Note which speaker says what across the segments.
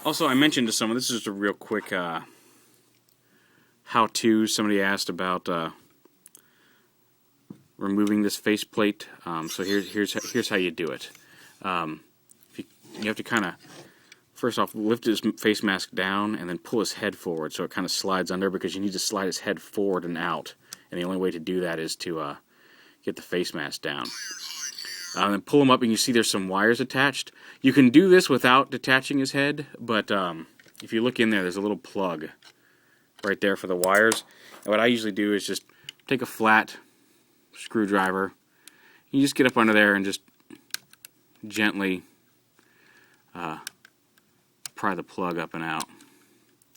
Speaker 1: Also, I mentioned to someone, this is just a real quick how-to. Somebody asked about removing this faceplate. So here's how you do it. You have to kind of, first off, lift his face mask down and then pull his head forward so it kind of slides under, because you need to slide his head forward and out. And the only way to do that is to get the face mask down. And then pull him up, and you see there's some wires attached. You can do this without detaching his head, but if you look in there, there's a little plug right there for the wires. And what I usually do is just take a flat screwdriver. You just get up under there and just gently pry the plug up and out.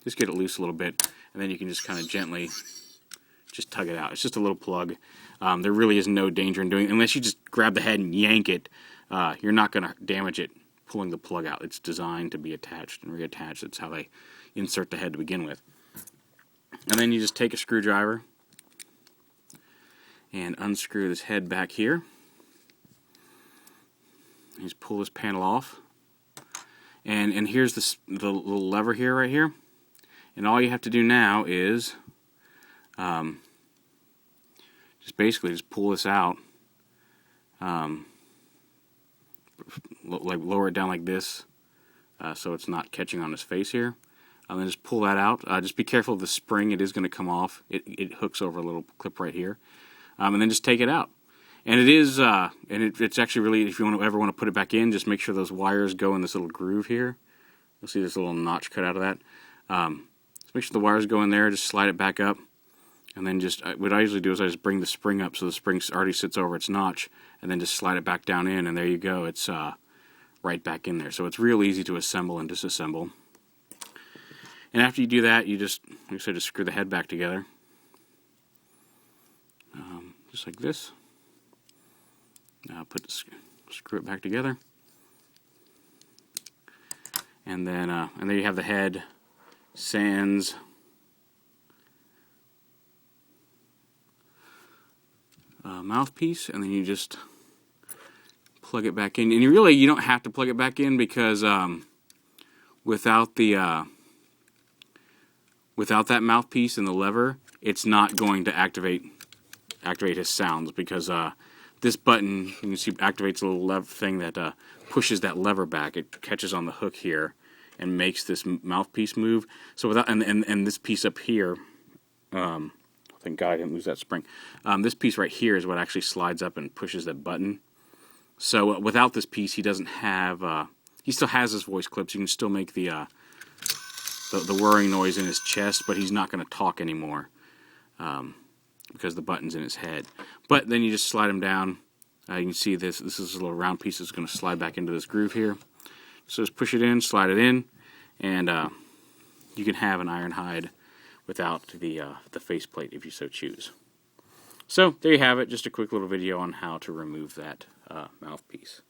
Speaker 1: Just get it loose a little bit, and then you can just kind of gently just tug it out. It's just a little plug. There really is no danger in doing it. Unless you just grab the head and yank it, you're not going to damage it pulling the plug out. It's designed to be attached and reattached. That's how they insert the head to begin with. And then you just take a screwdriver and unscrew this head back here. You just pull this panel off. And here's the little lever here, right here. And all you have to do now is just basically pull this out, like lower it down like this, so it's not catching on his face here. And then just pull that out. Just be careful of the spring; it is going to come off. It hooks over a little clip right here, and then just take it out. And it is, it's actually really, if you ever want to put it back in, just make sure those wires go in this little groove here. You'll see this little notch cut out of that. Just make sure the wires go in there. Just slide it back up. And then just, what I usually do is I just bring the spring up so the spring already sits over its notch, and then just slide it back down in, and there you go. It's right back in there. So it's real easy to assemble and disassemble. And after you do that, you just, like I said, just screw the head back together. Just like this. Now screw it back together. And then, and there you have the head, sans mouthpiece, and then you just plug it back in. And you don't have to plug it back in, because without that mouthpiece and the lever, it's not going to activate his sounds, because this button, you can see, activates a little lever thing that pushes that lever back. It catches on the hook here and makes this mouthpiece move. So without and this piece up here, thank God I didn't lose that spring. This piece right here is what actually slides up and pushes that button. So without this piece, he doesn't have. He still has his voice clips. You can still make the whirring noise in his chest, but he's not going to talk anymore because the button's in his head. But then you just slide him down. You can see this. This is a little round piece that's going to slide back into this groove here. So just push it in, slide it in, and you can have an Ironhide without the faceplate if you so choose. So there you have it, just a quick little video on how to remove that mouthpiece.